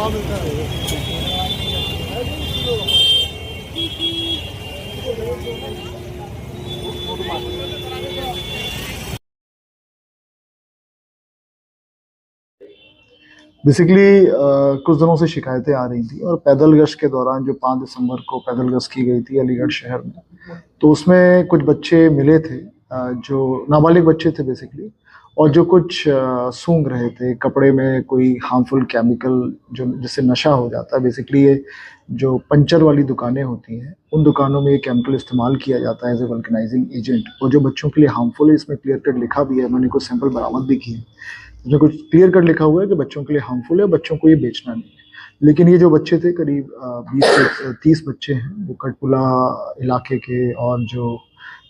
Basically कुछ दिनों से शिकायतें आ रही थी और पैदल गश्त के दौरान जो 5 दिसंबर को पैदल गश्त की गई थी अलीगढ़ शहर में, तो उसमें कुछ बच्चे मिले थे जो नाबालिग बच्चे थे बेसिकली, और जो कुछ सूंघ रहे थे कपड़े में कोई हार्मफुल केमिकल जो जिससे नशा हो जाता है। बेसिकली ये जो पंचर वाली दुकानें होती हैं उन दुकानों में ये केमिकल इस्तेमाल किया जाता है एज ए वल्कनाइजिंग एजेंट, और जो बच्चों के लिए हार्मफुल है इसमें क्लियर कट लिखा भी है। मैंने कुछ सैंपल बरामद भी किए, इसमें कुछ क्लियर कट लिखा हुआ है कि बच्चों के लिए हार्मफुल है, बच्चों को ये बेचना नहीं है। लेकिन ये जो बच्चे थे करीब 20 से 30 बच्चे हैं, वो कटपुला इलाके के और जो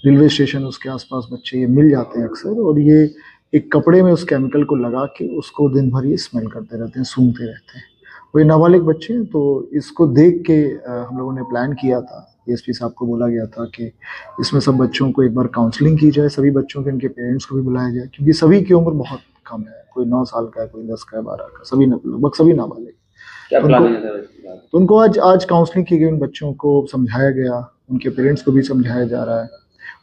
रेलवे स्टेशन उसके आसपास बच्चे ये मिल जाते हैं अक्सर, और ये एक कपड़े में उस केमिकल को लगा के उसको दिन भर ये स्मेल करते रहते हैं, सूंघते रहते हैं। वो ये नाबालिग बच्चे हैं, तो इसको देख के हम लोगों ने प्लान किया था। एसपी साहब को बोला गया था कि इसमें सब बच्चों को एक बार काउंसलिंग की जाए, सभी बच्चों के इनके पेरेंट्स को भी बुलाया जाए, क्योंकि सभी की उम्र बहुत कम है। कोई 9 साल का है, कोई 10 का है, 12 का, सभी लगभग सभी नाबालिग। क्या प्लानिंग है? तो उनको आज काउंसलिंग की गई, उन बच्चों को समझाया गया, उनके पेरेंट्स को भी समझाया जा रहा है।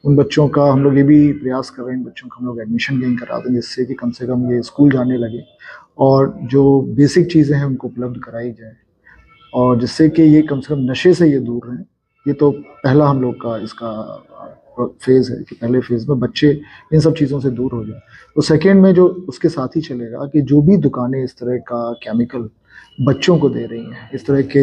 उन बच्चों का हम लोग ये भी प्रयास कर रहे हैं, इन बच्चों का हम लोग एडमिशन कहीं करा दें, जिससे कि कम से कम ये स्कूल जाने लगे और जो बेसिक चीज़ें हैं उनको उपलब्ध कराई जाए, और जिससे कि ये कम से कम नशे से ये दूर रहें। ये तो पहला हम लोग का इसका फेज़ है कि पहले फेज़ में बच्चे इन सब चीज़ों से दूर हो जाए। तो सेकेंड में जो उसके साथ ही चलेगा कि जो भी दुकानें इस तरह का केमिकल बच्चों को दे रही हैं, इस तरह के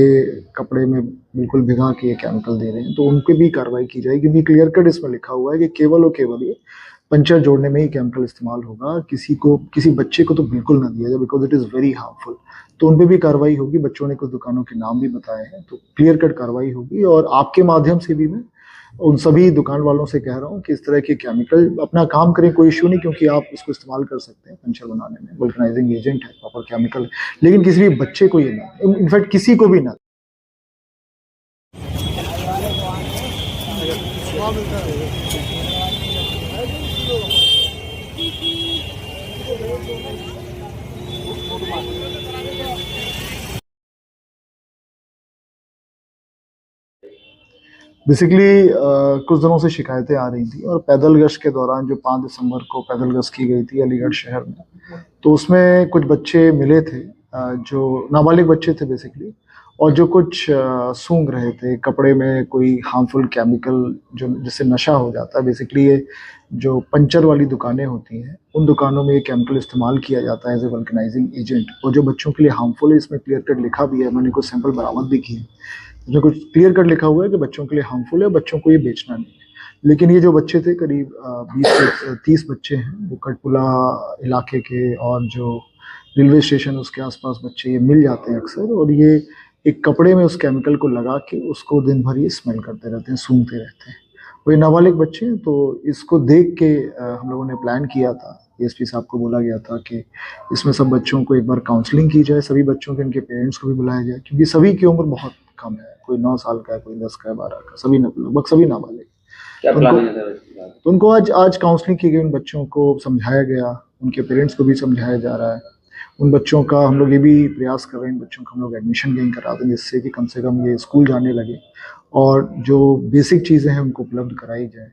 कपड़े में बिल्कुल भिगा के ये केमिकल दे रहे हैं, तो उन पे भी कार्रवाई की जाएगी। भी क्लियर कट इसमें लिखा हुआ है कि केवल और केवल ये पंचर जोड़ने में ही केमिकल इस्तेमाल होगा, किसी बच्चे को तो बिल्कुल ना दिया जाए, because it is very harmful. तो उन पे भी कार्रवाई होगी। बच्चों ने कुछ दुकानों के नाम भी बताए हैं, तो क्लियर कट कार्रवाई होगी। और आपके माध्यम से भी मैं उन सभी दुकान वालों से कह रहा हूँ कि इस तरह के केमिकल अपना काम करें, कोई इशू नहीं, क्योंकि आप इसको इस्तेमाल कर सकते हैं पंचर बनाने में, वल्कनाइजिंग एजेंट है, प्रॉपर केमिकल है। लेकिन किसी भी बच्चे को ये ना, इनफैक्ट किसी को भी ना। बेसिकली कुछ दिनों से शिकायतें आ रही थी और पैदल गश्त के दौरान जो 5 दिसंबर को पैदल गश्त की गई थी अलीगढ़ शहर में, तो उसमें कुछ बच्चे मिले थे जो नाबालिग बच्चे थे बेसिकली, और जो कुछ सूंघ रहे थे कपड़े में कोई हार्मफुल केमिकल जो जिससे नशा हो जाता है। बेसिकली ये जो पंचर वाली दुकानें होती हैं उन दुकानों में ये केमिकल इस्तेमाल किया जाता है एज ए वल्कनाइजिंग एजेंट, और जो बच्चों के लिए हार्मफुल है इसमें क्लियर कट लिखा भी है। मैंने कुछ सैंपल बरामद भी किए, इसमें कुछ क्लियर कट लिखा हुआ है कि बच्चों के लिए हार्मफुल है, बच्चों को ये बेचना नहीं है। लेकिन ये जो बच्चे थे करीब 20 से 30 बच्चे हैं, वो कटपुला इलाके के और जो रेलवे स्टेशन उसके आसपास बच्चे ये मिल जाते हैं अक्सर, और ये एक कपड़े में उस केमिकल को लगा के उसको दिन भर ये स्मेल करते रहते हैं, सूंघते रहते हैं। वो ये नाबालिग बच्चे हैं, तो इसको देख के हम लोगों ने प्लान किया था। एसपी साहब को बोला गया था कि इसमें सब बच्चों को एक बार काउंसलिंग की जाए, सभी बच्चों के इनके पेरेंट्स को भी बुलाया जाए, क्योंकि सभी की उम्र बहुत कम है। कोई 9 साल का है, कोई 10 का है, 12 का, सभी लगभग सभी नाबालिग। क्या प्लानिंग है? तो उनको आज काउंसलिंग की गई, उन बच्चों को समझाया गया, उनके पेरेंट्स को भी समझाया जा रहा है। उन बच्चों का हम लोग ये भी प्रयास कर रहे हैं, इन बच्चों का हम लोग एडमिशन कहीं करा दें, जिससे कि कम से कम ये स्कूल जाने लगे और जो बेसिक चीज़ें हैं उनको उपलब्ध कराई जाए,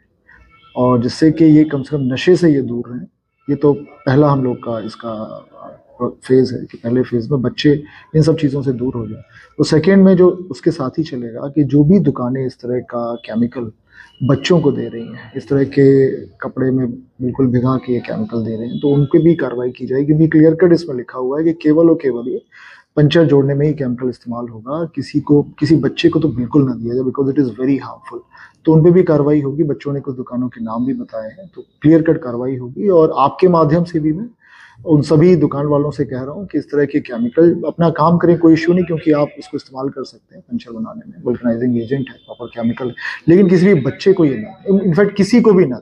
और जिससे कि ये कम से कम नशे से ये दूर रहें। ये तो पहला हम लोग का इसका फेज़ है कि पहले फेज़ में बच्चे इन सब चीज़ों से दूर हो जाए। तो सेकेंड में जो उसके साथ ही चलेगा कि जो भी दुकानें इस तरह का केमिकल बच्चों को दे रही हैं, इस तरह के कपड़े में बिल्कुल भिगा के ये केमिकल दे रहे हैं, तो उन पे भी कार्रवाई की जाएगी। भी क्लियर कट इसमें लिखा हुआ है कि केवल और केवल ये पंचर जोड़ने में ही केमिकल इस्तेमाल होगा, किसी बच्चे को तो बिल्कुल ना दिया जाए, because it is very harmful. तो उन पे भी कार्रवाई होगी। बच्चों ने कुछ दुकानों के नाम भी बताए हैं, तो क्लियर कट कार्रवाई होगी। और आपके माध्यम से भी मैं उन सभी दुकान वालों से कह रहा हूँ कि इस तरह के केमिकल अपना काम करें, कोई इशू नहीं, क्योंकि आप इसको इस्तेमाल कर सकते हैं पंचर बनाने में, वल्कनाइजिंग एजेंट है, प्रॉपर केमिकल है। लेकिन किसी भी बच्चे को ये ना, इनफैक्ट किसी को भी ना।